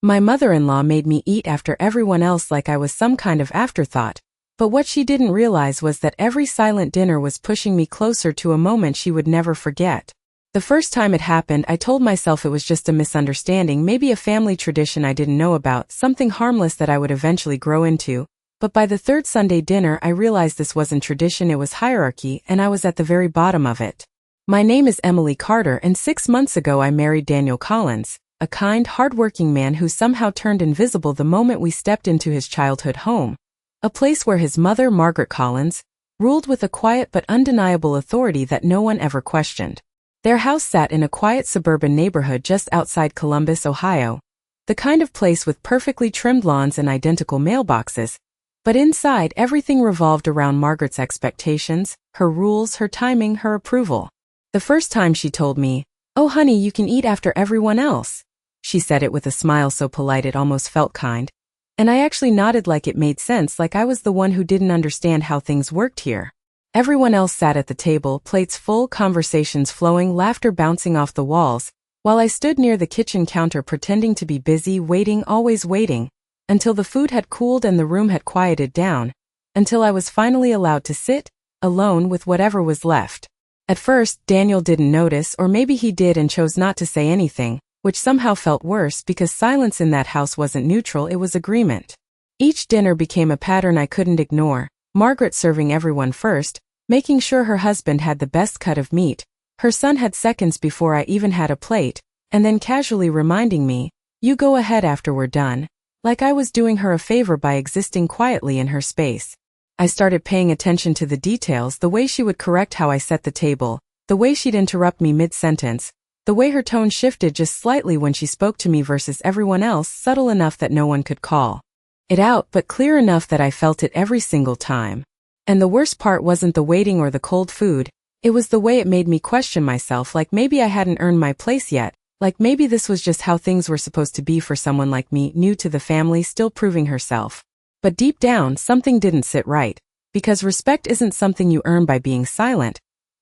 My mother-in-law made me eat after everyone else like I was some kind of afterthought, but what she didn't realize was that every silent dinner was pushing me closer to a moment she would never forget. The first time it happened, I told myself it was just a misunderstanding, maybe a family tradition I didn't know about, something harmless that I would eventually grow into. But by the third Sunday dinner, I realized this wasn't tradition, it was hierarchy, and I was at the very bottom of it. My name is Emily Carter, and 6 months ago I married Daniel Collins, a kind, hard-working man who somehow turned invisible the moment we stepped into his childhood home. A place where his mother, Margaret Collins, ruled with a quiet but undeniable authority that no one ever questioned. Their house sat in a quiet suburban neighborhood just outside Columbus, Ohio, the kind of place with perfectly trimmed lawns and identical mailboxes. But inside, everything revolved around Margaret's expectations, her rules, her timing, her approval. The first time she told me, "Oh honey, you can eat after everyone else." She said it with a smile so polite it almost felt kind. And I actually nodded like it made sense, like I was the one who didn't understand how things worked here. Everyone else sat at the table, plates full, conversations flowing, laughter bouncing off the walls, while I stood near the kitchen counter pretending to be busy, waiting, always waiting, until the food had cooled and the room had quieted down, until I was finally allowed to sit, alone with whatever was left. At first, Daniel didn't notice, or maybe he did and chose not to say anything, which somehow felt worse because silence in that house wasn't neutral, it was agreement. Each dinner became a pattern I couldn't ignore, Margaret serving everyone first, making sure her husband had the best cut of meat, her son had seconds before I even had a plate, and then casually reminding me, "You go ahead after we're done," like I was doing her a favor by existing quietly in her space. I started paying attention to the details, the way she would correct how I set the table, the way she'd interrupt me mid-sentence, the way her tone shifted just slightly when she spoke to me versus everyone else, subtle enough that no one could call it out, but clear enough that I felt it every single time. And the worst part wasn't the waiting or the cold food, it was the way it made me question myself, like maybe I hadn't earned my place yet, like maybe this was just how things were supposed to be for someone like me, new to the family, still proving herself. But deep down, something didn't sit right, because respect isn't something you earn by being silent,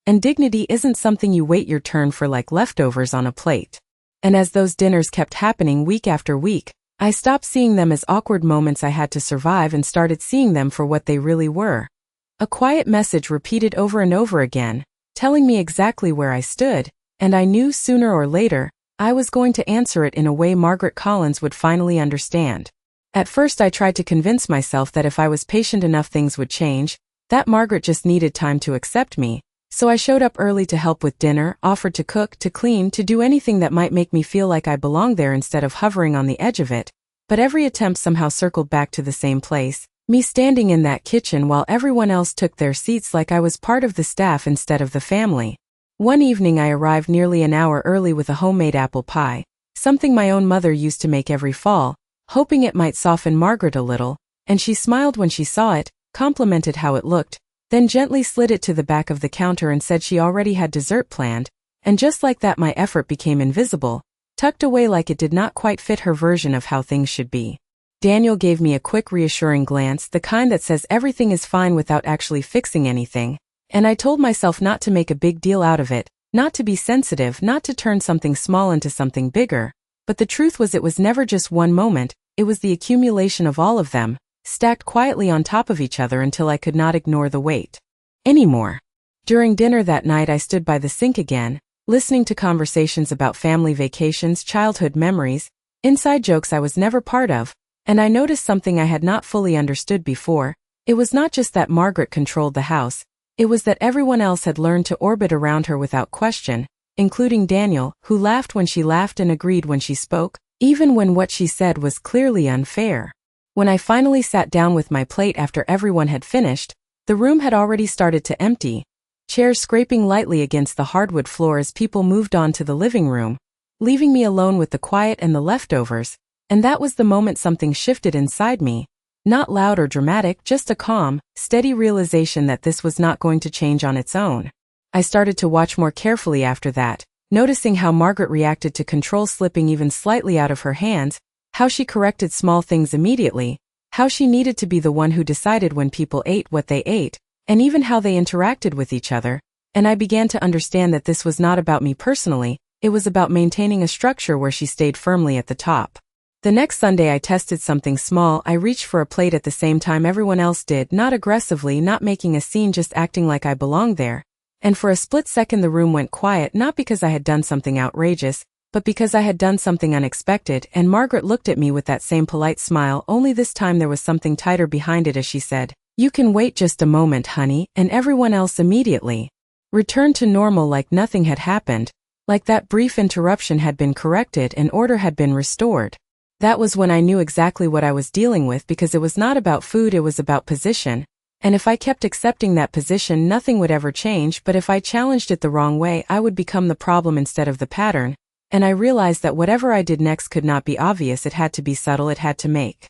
and dignity isn't something you wait your turn for like leftovers on a plate. And as those dinners kept happening week after week, I stopped seeing them as awkward moments I had to survive and started seeing them for what they really were. A quiet message repeated over and over again, telling me exactly where I stood, and I knew sooner or later, I was going to answer it in a way Margaret Collins would finally understand. At first I tried to convince myself that if I was patient enough things would change, that Margaret just needed time to accept me, so I showed up early to help with dinner, offered to cook, to clean, to do anything that might make me feel like I belonged there instead of hovering on the edge of it, but every attempt somehow circled back to the same place. Me standing in that kitchen while everyone else took their seats like I was part of the staff instead of the family. One evening I arrived nearly an hour early with a homemade apple pie, something my own mother used to make every fall, hoping it might soften Margaret a little, and she smiled when she saw it, complimented how it looked, then gently slid it to the back of the counter and said she already had dessert planned, and just like that my effort became invisible, tucked away like it did not quite fit her version of how things should be. Daniel gave me a quick reassuring glance, the kind that says everything is fine without actually fixing anything, and I told myself not to make a big deal out of it, not to be sensitive, not to turn something small into something bigger, but the truth was it was never just one moment, it was the accumulation of all of them, stacked quietly on top of each other until I could not ignore the weight anymore. During dinner that night I stood by the sink again, listening to conversations about family vacations, childhood memories, inside jokes I was never part of, and I noticed something I had not fully understood before. It was not just that Margaret controlled the house, it was that everyone else had learned to orbit around her without question, including Daniel, who laughed when she laughed and agreed when she spoke, even when what she said was clearly unfair. When I finally sat down with my plate after everyone had finished, the room had already started to empty, chairs scraping lightly against the hardwood floor as people moved on to the living room, leaving me alone with the quiet and the leftovers. And that was the moment something shifted inside me. Not loud or dramatic, just a calm, steady realization that this was not going to change on its own. I started to watch more carefully after that, noticing how Margaret reacted to control slipping even slightly out of her hands, how she corrected small things immediately, how she needed to be the one who decided when people ate what they ate, and even how they interacted with each other, and I began to understand that this was not about me personally, it was about maintaining a structure where she stayed firmly at the top. The next Sunday I tested something small. I reached for a plate at the same time everyone else did, not aggressively, not making a scene, just acting like I belonged there. And for a split second the room went quiet, not because I had done something outrageous, but because I had done something unexpected, and Margaret looked at me with that same polite smile, only this time there was something tighter behind it as she said, "You can wait just a moment, honey," and everyone else immediately returned to normal, like nothing had happened, like that brief interruption had been corrected and order had been restored. That was when I knew exactly what I was dealing with, because it was not about food, it was about position. And if I kept accepting that position, nothing would ever change, but if I challenged it the wrong way, I would become the problem instead of the pattern. And I realized that whatever I did next could not be obvious, it had to be subtle, it had to make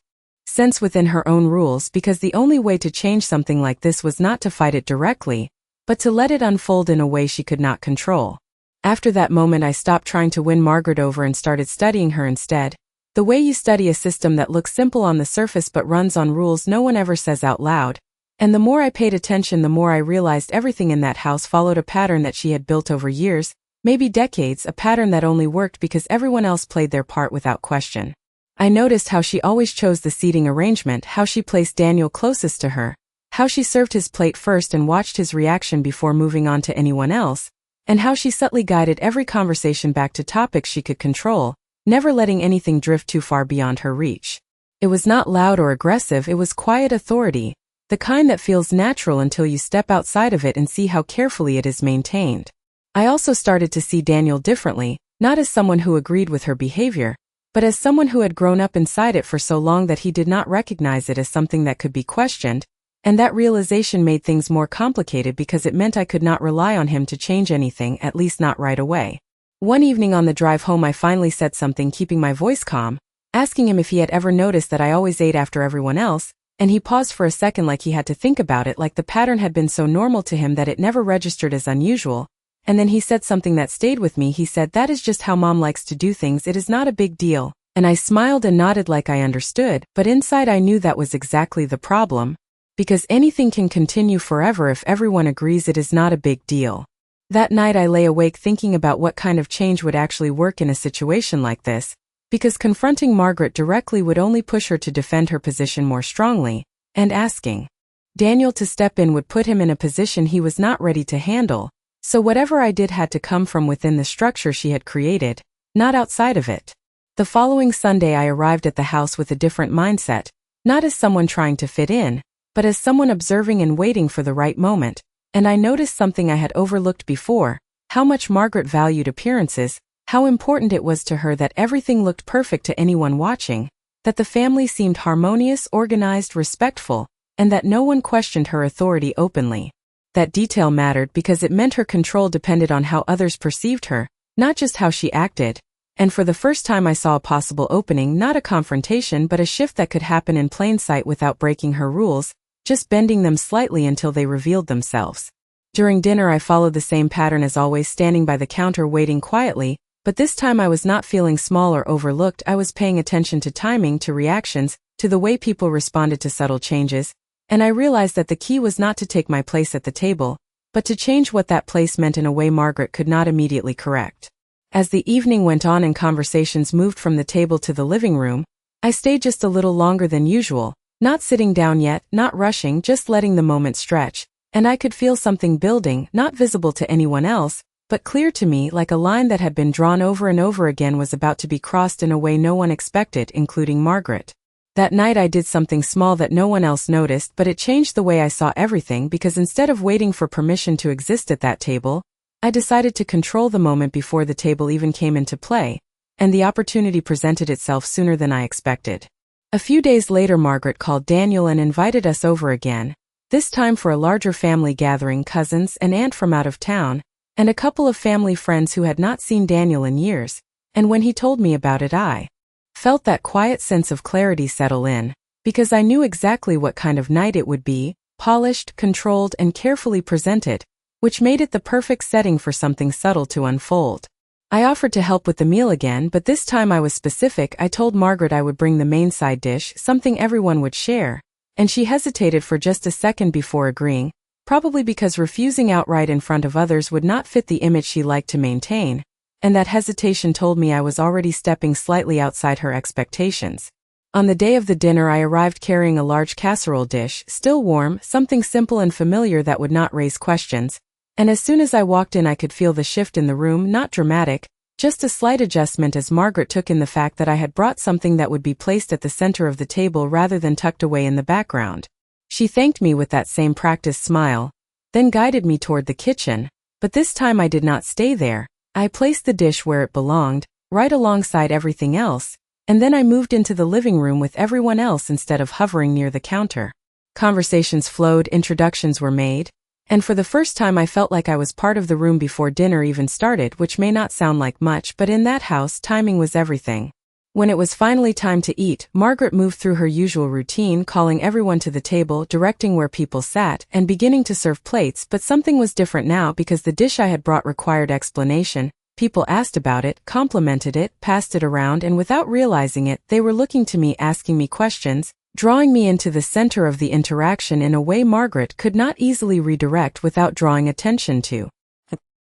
sense within her own rules, because the only way to change something like this was not to fight it directly, but to let it unfold in a way she could not control. After that moment I stopped trying to win Margaret over and started studying her instead. The way you study a system that looks simple on the surface but runs on rules no one ever says out loud. And the more I paid attention, the more I realized everything in that house followed a pattern that she had built over years, maybe decades, a pattern that only worked because everyone else played their part without question. I noticed how she always chose the seating arrangement, how she placed Daniel closest to her, how she served his plate first and watched his reaction before moving on to anyone else, and how she subtly guided every conversation back to topics she could control, never letting anything drift too far beyond her reach. It was not loud or aggressive, it was quiet authority, the kind that feels natural until you step outside of it and see how carefully it is maintained. I also started to see Daniel differently, not as someone who agreed with her behavior, but as someone who had grown up inside it for so long that he did not recognize it as something that could be questioned, and that realization made things more complicated because it meant I could not rely on him to change anything, at least not right away. One evening on the drive home I finally said something, keeping my voice calm, asking him if he had ever noticed that I always ate after everyone else, and he paused for a second like he had to think about it, like the pattern had been so normal to him that it never registered as unusual. And then he said something that stayed with me. He said, "That is just how Mom likes to do things, it is not a big deal." And I smiled and nodded like I understood, but inside I knew that was exactly the problem. Because anything can continue forever if everyone agrees it is not a big deal. That night I lay awake thinking about what kind of change would actually work in a situation like this, because confronting Margaret directly would only push her to defend her position more strongly, and asking Daniel to step in would put him in a position he was not ready to handle, so whatever I did had to come from within the structure she had created, not outside of it. The following Sunday I arrived at the house with a different mindset, not as someone trying to fit in, but as someone observing and waiting for the right moment. And I noticed something I had overlooked before, how much Margaret valued appearances, how important it was to her that everything looked perfect to anyone watching, that the family seemed harmonious, organized, respectful, and that no one questioned her authority openly. That detail mattered because it meant her control depended on how others perceived her, not just how she acted. And for the first time I saw a possible opening, not a confrontation but a shift that could happen in plain sight without breaking her rules, just bending them slightly until they revealed themselves. During dinner I followed the same pattern as always, standing by the counter waiting quietly, but this time I was not feeling small or overlooked. I was paying attention to timing, to reactions, to the way people responded to subtle changes, and I realized that the key was not to take my place at the table, but to change what that place meant in a way Margaret could not immediately correct. As the evening went on and conversations moved from the table to the living room, I stayed just a little longer than usual, not sitting down yet, not rushing, just letting the moment stretch, and I could feel something building, not visible to anyone else, but clear to me, like a line that had been drawn over and over again was about to be crossed in a way no one expected, including Margaret. That night I did something small that no one else noticed, but it changed the way I saw everything, because instead of waiting for permission to exist at that table, I decided to control the moment before the table even came into play, and the opportunity presented itself sooner than I expected. A few days later Margaret called Daniel and invited us over again, this time for a larger family gathering, cousins, an aunt from out of town, and a couple of family friends who had not seen Daniel in years, and when he told me about it I felt that quiet sense of clarity settle in, because I knew exactly what kind of night it would be, polished, controlled, and carefully presented, which made it the perfect setting for something subtle to unfold. I offered to help with the meal again, but this time I was specific. I told Margaret I would bring the main side dish, something everyone would share, and she hesitated for just a second before agreeing, probably because refusing outright in front of others would not fit the image she liked to maintain. and that hesitation told me I was already stepping slightly outside her expectations. On the day of the dinner, I arrived carrying a large casserole dish, still warm, something simple and familiar that would not raise questions, and as soon as I walked in I could feel the shift in the room, not dramatic, just a slight adjustment as Margaret took in the fact that I had brought something that would be placed at the center of the table rather than tucked away in the background. She thanked me with that same practiced smile, then guided me toward the kitchen, but this time I did not stay there. I placed the dish where it belonged, right alongside everything else, and then I moved into the living room with everyone else instead of hovering near the counter. Conversations flowed, introductions were made, and for the first time I felt like I was part of the room before dinner even started, which may not sound like much, but in that house, timing was everything. When it was finally time to eat, Margaret moved through her usual routine, calling everyone to the table, directing where people sat, and beginning to serve plates, but something was different now because the dish I had brought required explanation. People asked about it, complimented it, passed it around, and without realizing it, they were looking to me, asking me questions, drawing me into the center of the interaction in a way Margaret could not easily redirect without drawing attention to.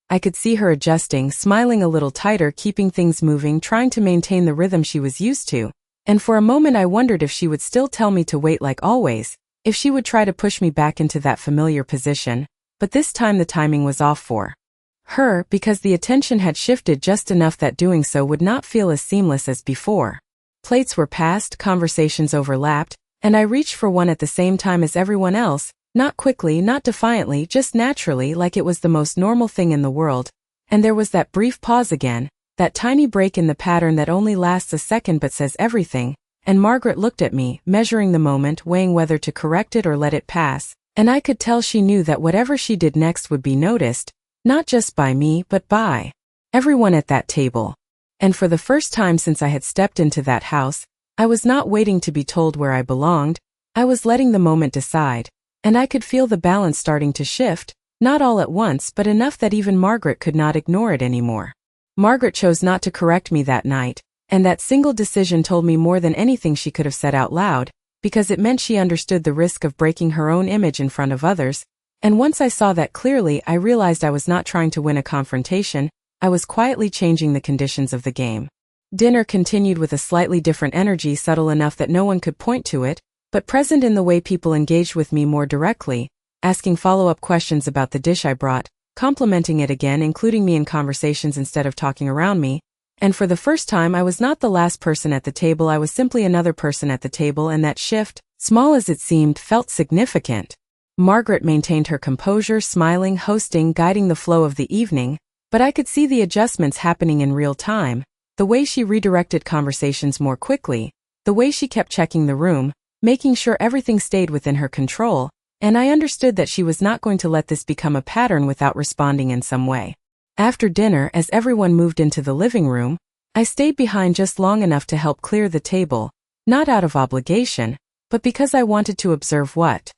I could see her adjusting, smiling a little tighter, keeping things moving, trying to maintain the rhythm she was used to, and for a moment I wondered if she would still tell me to wait like always, if she would try to push me back into that familiar position, but this time the timing was off for her because the attention had shifted just enough that doing so would not feel as seamless as before. Plates were passed, conversations overlapped, and I reached for one at the same time as everyone else, not quickly, not defiantly, just naturally, like it was the most normal thing in the world. And there was that brief pause again, that tiny break in the pattern that only lasts a second but says everything, and Margaret looked at me, measuring the moment, weighing whether to correct it or let it pass, and I could tell she knew that whatever she did next would be noticed, not just by me but by everyone at that table. And for the first time since I had stepped into that house, I was not waiting to be told where I belonged, I was letting the moment decide, and I could feel the balance starting to shift, not all at once but enough that even Margaret could not ignore it anymore. Margaret chose not to correct me that night, and that single decision told me more than anything she could have said out loud, because it meant she understood the risk of breaking her own image in front of others, and once I saw that clearly I realized I was not trying to win a confrontation, I was quietly changing the conditions of the game. Dinner continued with a slightly different energy, subtle enough that no one could point to it, but present in the way people engaged with me more directly, asking follow-up questions about the dish I brought, complimenting it again, including me in conversations instead of talking around me, and for the first time I was not the last person at the table, I was simply another person at the table, and that shift, small as it seemed, felt significant. Margaret maintained her composure, smiling, hosting, guiding the flow of the evening, but I could see the adjustments happening in real time, the way she redirected conversations more quickly, the way she kept checking the room, making sure everything stayed within her control, and I understood that she was not going to let this become a pattern without responding in some way. After dinner, as everyone moved into the living room, I stayed behind just long enough to help clear the table, not out of obligation, but because I wanted to observe what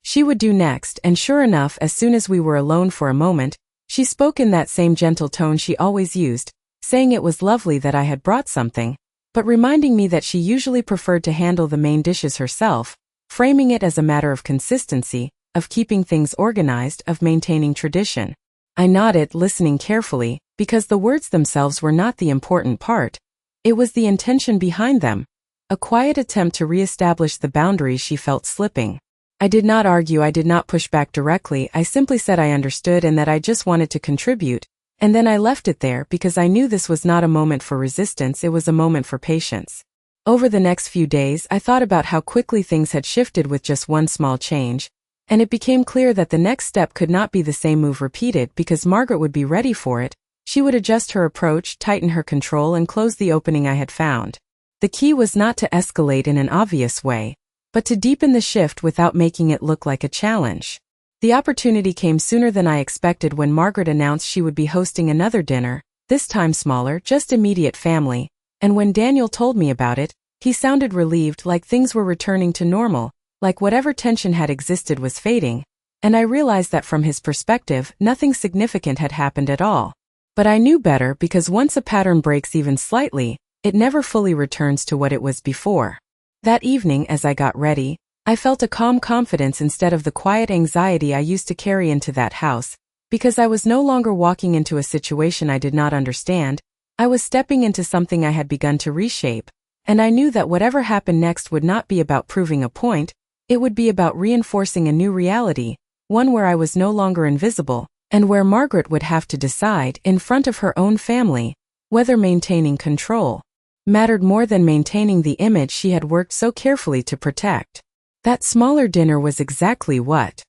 she would do next, and sure enough, as soon as we were alone for a moment, she spoke in that same gentle tone she always used, saying it was lovely that I had brought something, but reminding me that she usually preferred to handle the main dishes herself, framing it as a matter of consistency, of keeping things organized, of maintaining tradition. I nodded, listening carefully, because the words themselves were not the important part. It was the intention behind them, a quiet attempt to re-establish the boundaries she felt slipping. I did not argue, I did not push back directly, I simply said I understood and that I just wanted to contribute, and then I left it there because I knew this was not a moment for resistance, it was a moment for patience. Over the next few days, I thought about how quickly things had shifted with just one small change, and it became clear that the next step could not be the same move repeated because Margaret would be ready for it. She would adjust her approach, tighten her control, and close the opening I had found. The key was not to escalate in an obvious way, but to deepen the shift without making it look like a challenge. The opportunity came sooner than I expected when Margaret announced she would be hosting another dinner, this time smaller, just immediate family, and when Daniel told me about it, he sounded relieved, like things were returning to normal, like whatever tension had existed was fading, and I realized that from his perspective, nothing significant had happened at all. But I knew better because once a pattern breaks even slightly, it never fully returns to what it was before. That evening, as I got ready, I felt a calm confidence instead of the quiet anxiety I used to carry into that house, because I was no longer walking into a situation I did not understand. I was stepping into something I had begun to reshape, and I knew that whatever happened next would not be about proving a point, it would be about reinforcing a new reality, one where I was no longer invisible, and where Margaret would have to decide, in front of her own family, whether maintaining control mattered more than maintaining the image she had worked so carefully to protect. That smaller dinner was exactly what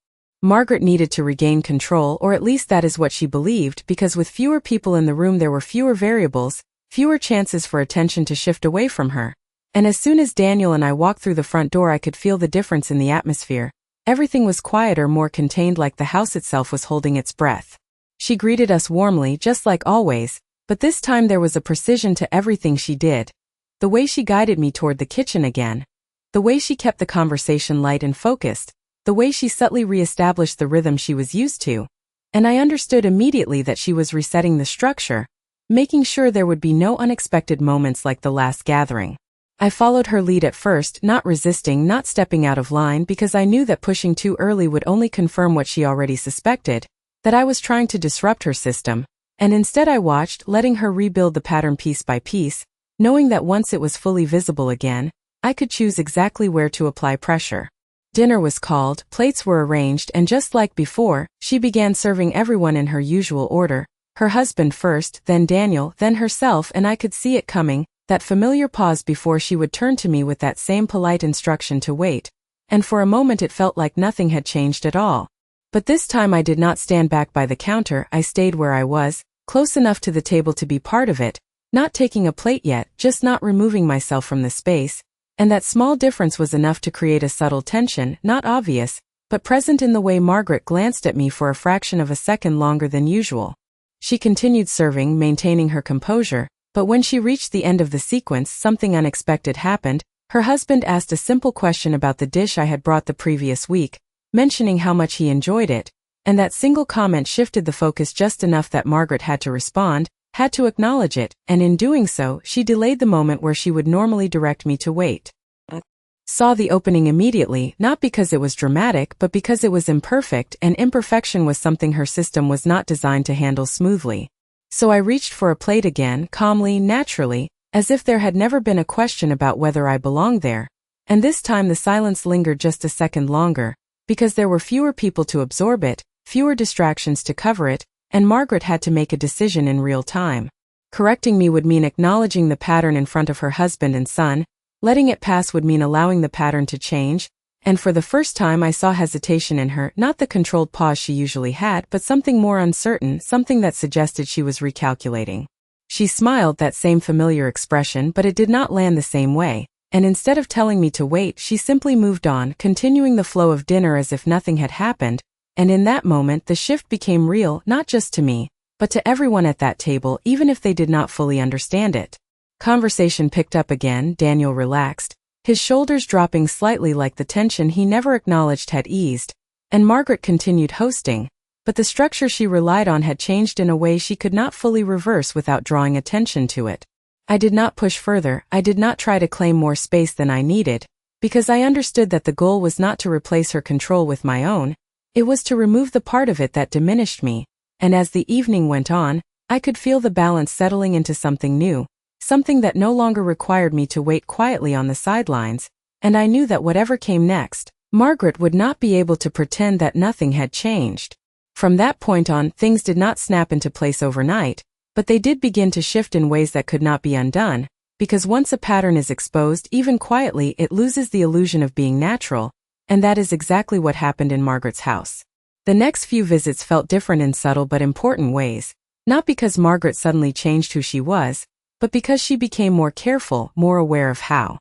Margaret needed to regain control, or at least that is what she believed, because with fewer people in the room there were fewer variables, fewer chances for attention to shift away from her. And as soon as Daniel and I walked through the front door, I could feel the difference in the atmosphere. Everything was quieter, more contained, like the house itself was holding its breath. She greeted us warmly, just like always, but this time there was a precision to everything she did. The way she guided me toward the kitchen again. The way she kept the conversation light and focused. The way she subtly re-established the rhythm she was used to. And I understood immediately that she was resetting the structure, making sure there would be no unexpected moments like the last gathering. I followed her lead at first, not resisting, not stepping out of line, because I knew that pushing too early would only confirm what she already suspected, that I was trying to disrupt her system. And instead I watched, letting her rebuild the pattern piece by piece, knowing that once it was fully visible again, I could choose exactly where to apply pressure. Dinner was called, plates were arranged, and just like before, she began serving everyone in her usual order, her husband first, then Daniel, then herself, and I could see it coming, that familiar pause before she would turn to me with that same polite instruction to wait. And for a moment it felt like nothing had changed at all. But this time I did not stand back by the counter, I stayed where I was, close enough to the table to be part of it, not taking a plate yet, just not removing myself from the space, and that small difference was enough to create a subtle tension, not obvious, but present in the way Margaret glanced at me for a fraction of a second longer than usual. She continued serving, maintaining her composure, but when she reached the end of the sequence, something unexpected happened. Her husband asked a simple question about the dish I had brought the previous week, mentioning how much he enjoyed it, and that single comment shifted the focus just enough that Margaret had to respond, had to acknowledge it, and in doing so, she delayed the moment where she would normally direct me to wait. Saw the opening immediately, not because it was dramatic, but because it was imperfect, and imperfection was something her system was not designed to handle smoothly. So I reached for a plate again, calmly, naturally, as if there had never been a question about whether I belonged there. And this time the silence lingered just a second longer, because there were fewer people to absorb it, fewer distractions to cover it, and Margaret had to make a decision in real time. Correcting me would mean acknowledging the pattern in front of her husband and son, letting it pass would mean allowing the pattern to change, and for the first time I saw hesitation in her, not the controlled pause she usually had, but something more uncertain, something that suggested she was recalculating. She smiled, that same familiar expression, but it did not land the same way, and instead of telling me to wait, she simply moved on, continuing the flow of dinner as if nothing had happened, and in that moment the shift became real, not just to me, but to everyone at that table, even if they did not fully understand it. Conversation picked up again, Daniel relaxed, his shoulders dropping slightly like the tension he never acknowledged had eased, and Margaret continued hosting, but the structure she relied on had changed in a way she could not fully reverse without drawing attention to it. I did not push further, I did not try to claim more space than I needed, because I understood that the goal was not to replace her control with my own, it was to remove the part of it that diminished me, and as the evening went on, I could feel the balance settling into something new, something that no longer required me to wait quietly on the sidelines, and I knew that whatever came next, Margaret would not be able to pretend that nothing had changed. From that point on, things did not snap into place overnight, but they did begin to shift in ways that could not be undone, because once a pattern is exposed, even quietly, it loses the illusion of being natural, and that is exactly what happened in Margaret's house. The next few visits felt different in subtle but important ways, not because Margaret suddenly changed who she was, but because she became more careful, more aware of how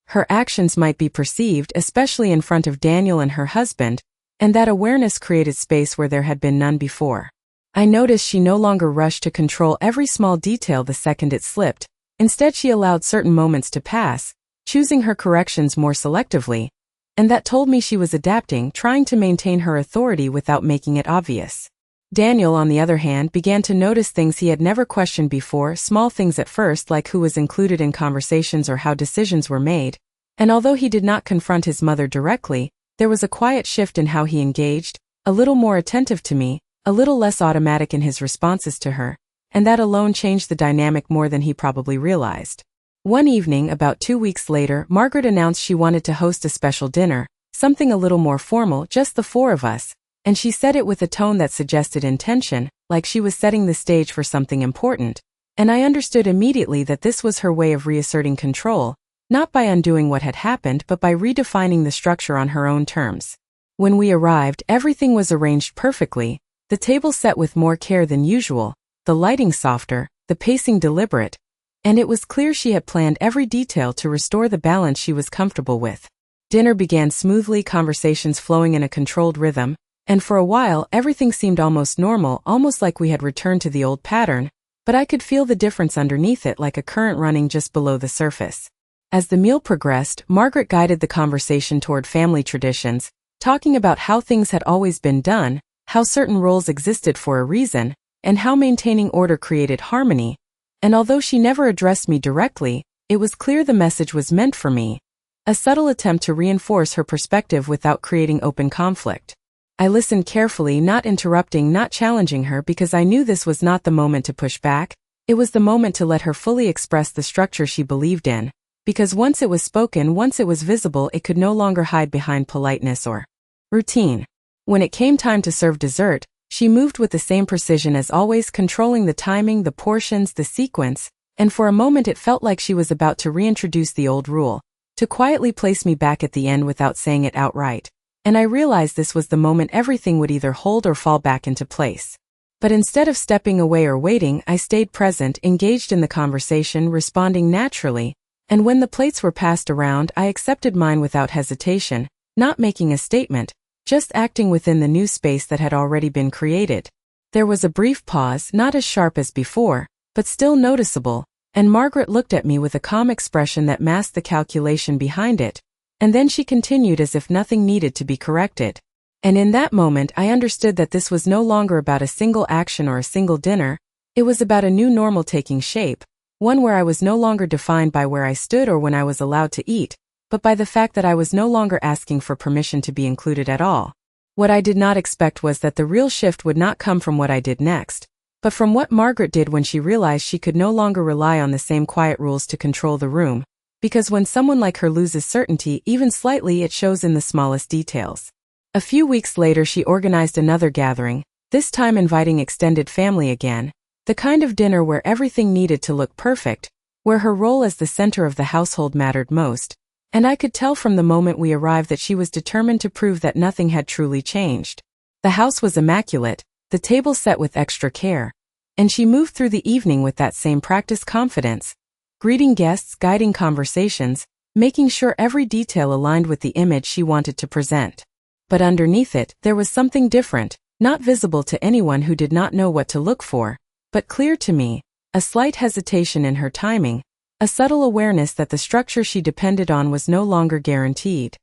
her actions might be perceived, especially in front of Daniel and her husband, and that awareness created space where there had been none before. I noticed she no longer rushed to control every small detail the second it slipped. Instead, she allowed certain moments to pass, choosing her corrections more selectively, and that told me she was adapting, trying to maintain her authority without making it obvious. Daniel, on the other hand, began to notice things he had never questioned before, small things at first, like who was included in conversations or how decisions were made, and although he did not confront his mother directly, there was a quiet shift in how he engaged, a little more attentive to me, a little less automatic in his responses to her, and that alone changed the dynamic more than he probably realized. One evening, about 2 weeks later, Margaret announced she wanted to host a special dinner, something a little more formal, just the four of us, and she said it with a tone that suggested intention, like she was setting the stage for something important, and I understood immediately that this was her way of reasserting control, not by undoing what had happened but by redefining the structure on her own terms. When we arrived, everything was arranged perfectly, the table set with more care than usual, the lighting softer, the pacing deliberate, and it was clear she had planned every detail to restore the balance she was comfortable with. Dinner began smoothly, conversations flowing in a controlled rhythm, and for a while everything seemed almost normal, almost like we had returned to the old pattern, but I could feel the difference underneath it, like a current running just below the surface. As the meal progressed, Margaret guided the conversation toward family traditions, talking about how things had always been done, how certain roles existed for a reason, and how maintaining order created harmony. And although she never addressed me directly, it was clear the message was meant for me, a subtle attempt to reinforce her perspective without creating open conflict. I listened carefully, not interrupting, not challenging her, because I knew this was not the moment to push back. It was the moment to let her fully express the structure she believed in, because once it was spoken, once it was visible, it could no longer hide behind politeness or routine. When it came time to serve dessert, she moved with the same precision as always, controlling the timing, the portions, the sequence, and for a moment it felt like she was about to reintroduce the old rule, to quietly place me back at the end without saying it outright. And I realized this was the moment everything would either hold or fall back into place. But instead of stepping away or waiting, I stayed present, engaged in the conversation, responding naturally, and when the plates were passed around, I accepted mine without hesitation, not making a statement, just acting within the new space that had already been created. There was a brief pause, not as sharp as before, but still noticeable, and Margaret looked at me with a calm expression that masked the calculation behind it, and then she continued as if nothing needed to be corrected. And in that moment I understood that this was no longer about a single action or a single dinner, it was about a new normal taking shape, one where I was no longer defined by where I stood or when I was allowed to eat, but by the fact that I was no longer asking for permission to be included at all. What I did not expect was that the real shift would not come from what I did next, but from what Margaret did when she realized she could no longer rely on the same quiet rules to control the room, because when someone like her loses certainty, even slightly, it shows in the smallest details. A few weeks later she organized another gathering, this time inviting extended family again, the kind of dinner where everything needed to look perfect, where her role as the center of the household mattered most, and I could tell from the moment we arrived that she was determined to prove that nothing had truly changed. The house was immaculate, the table set with extra care, and she moved through the evening with that same practiced confidence, greeting guests, guiding conversations, making sure every detail aligned with the image she wanted to present. But underneath it, there was something different, not visible to anyone who did not know what to look for, but clear to me, a slight hesitation in her timing, a subtle awareness that the structure she depended on was no longer guaranteed.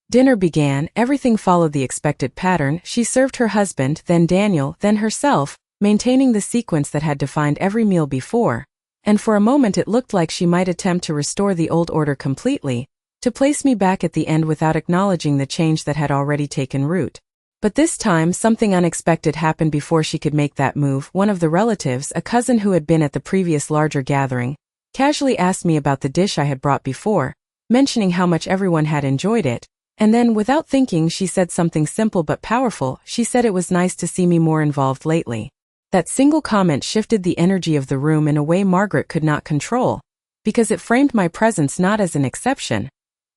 Dinner began, everything followed the expected pattern. She served her husband, then Daniel, then herself, maintaining the sequence that had defined every meal before, and for a moment it looked like she might attempt to restore the old order completely, to place me back at the end without acknowledging the change that had already taken root. But this time something unexpected happened before she could make that move. One of the relatives, a cousin who had been at the previous larger gathering, casually asked me about the dish I had brought before, mentioning how much everyone had enjoyed it, and then, without thinking, she said something simple but powerful. She said it was nice to see me more involved lately. That single comment shifted the energy of the room in a way Margaret could not control, because it framed my presence not as an exception,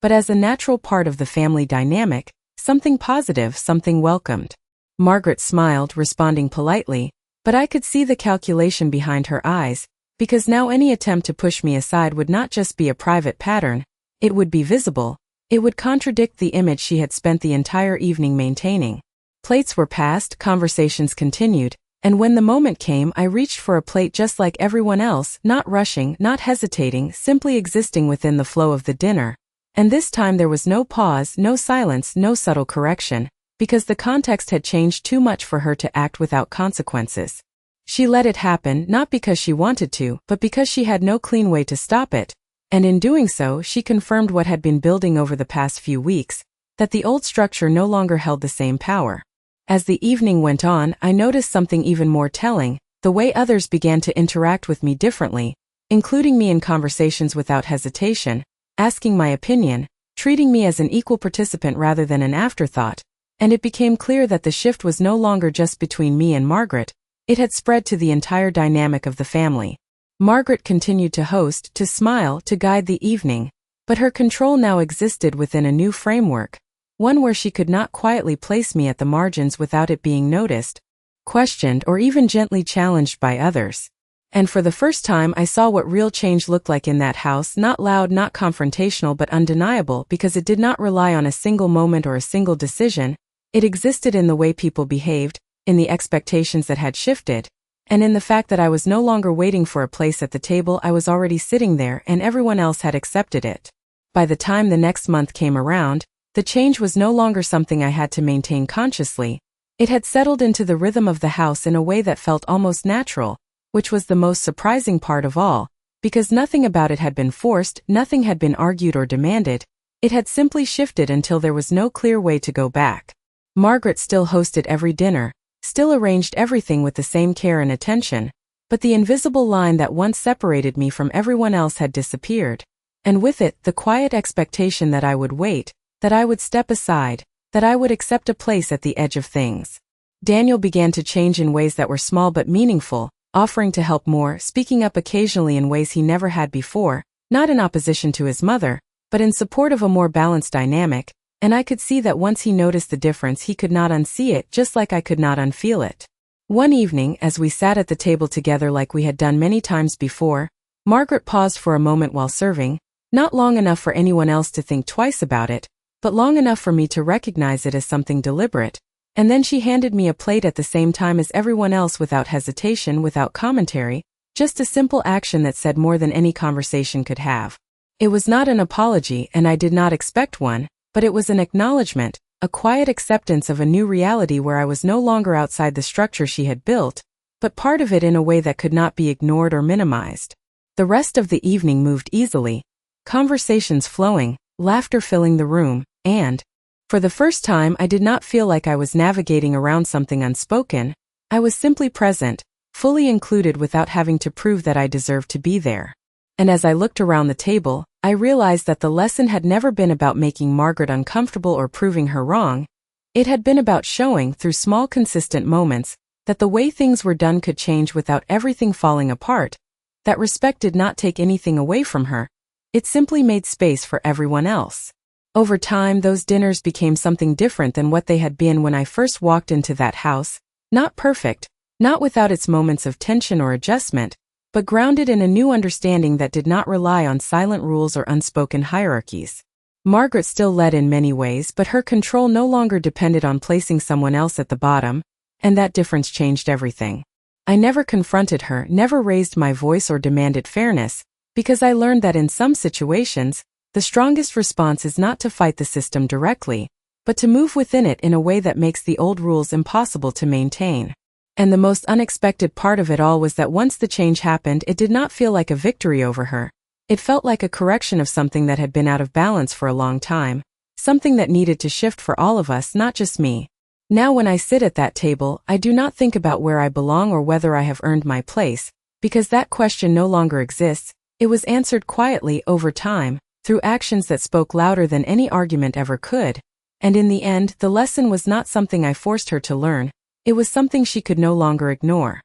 but as a natural part of the family dynamic, something positive, something welcomed. Margaret smiled, responding politely, but I could see the calculation behind her eyes, because now any attempt to push me aside would not just be a private pattern, it would be visible, it would contradict the image she had spent the entire evening maintaining. Plates were passed, conversations continued, and when the moment came, I reached for a plate just like everyone else, not rushing, not hesitating, simply existing within the flow of the dinner. And this time there was no pause, no silence, no subtle correction, because the context had changed too much for her to act without consequences. She let it happen, not because she wanted to, but because she had no clean way to stop it, and in doing so, she confirmed what had been building over the past few weeks, that the old structure no longer held the same power. As the evening went on, I noticed something even more telling: the way others began to interact with me differently, including me in conversations without hesitation, asking my opinion, treating me as an equal participant rather than an afterthought, and it became clear that the shift was no longer just between me and Margaret, it had spread to the entire dynamic of the family. Margaret continued to host, to smile, to guide the evening, but her control now existed within a new framework, one where she could not quietly place me at the margins without it being noticed, questioned, or even gently challenged by others. And for the first time I saw what real change looked like in that house, not loud, not confrontational, but undeniable, because it did not rely on a single moment or a single decision. It existed in the way people behaved, in the expectations that had shifted, and in the fact that I was no longer waiting for a place at the table. I was already sitting there, and everyone else had accepted it. By the time the next month came around, the change was no longer something I had to maintain consciously. It had settled into the rhythm of the house in a way that felt almost natural, which was the most surprising part of all, because nothing about it had been forced, nothing had been argued or demanded. It had simply shifted until there was no clear way to go back. Margaret still hosted every dinner, still arranged everything with the same care and attention, but the invisible line that once separated me from everyone else had disappeared, and with it, the quiet expectation that I would wait, that I would step aside, that I would accept a place at the edge of things. Daniel began to change in ways that were small but meaningful, offering to help more, speaking up occasionally in ways he never had before, not in opposition to his mother, but in support of a more balanced dynamic, and I could see that once he noticed the difference he could not unsee it, just like I could not unfeel it. One evening, as we sat at the table together like we had done many times before, Margaret paused for a moment while serving, not long enough for anyone else to think twice about it, but long enough for me to recognize it as something deliberate, and then she handed me a plate at the same time as everyone else, without hesitation, without commentary, just a simple action that said more than any conversation could have. It was not an apology, and I did not expect one, but it was an acknowledgement, a quiet acceptance of a new reality where I was no longer outside the structure she had built, but part of it in a way that could not be ignored or minimized. The rest of the evening moved easily, conversations flowing, laughter filling the room, and, for the first time, I did not feel like I was navigating around something unspoken. I was simply present, fully included without having to prove that I deserved to be there. And as I looked around the table, I realized that the lesson had never been about making Margaret uncomfortable or proving her wrong. It had been about showing, through small consistent moments, that the way things were done could change without everything falling apart, that respect did not take anything away from her. It simply made space for everyone else. Over time, those dinners became something different than what they had been when I first walked into that house, not perfect, not without its moments of tension or adjustment, but grounded in a new understanding that did not rely on silent rules or unspoken hierarchies. Margaret still led in many ways, but her control no longer depended on placing someone else at the bottom, and that difference changed everything. I never confronted her, never raised my voice or demanded fairness, because I learned that in some situations, the strongest response is not to fight the system directly, but to move within it in a way that makes the old rules impossible to maintain. And the most unexpected part of it all was that once the change happened, it did not feel like a victory over her. It felt like a correction of something that had been out of balance for a long time, something that needed to shift for all of us, not just me. Now when I sit at that table, I do not think about where I belong or whether I have earned my place, because that question no longer exists. It was answered quietly over time, through actions that spoke louder than any argument ever could, and in the end, the lesson was not something I forced her to learn, it was something she could no longer ignore.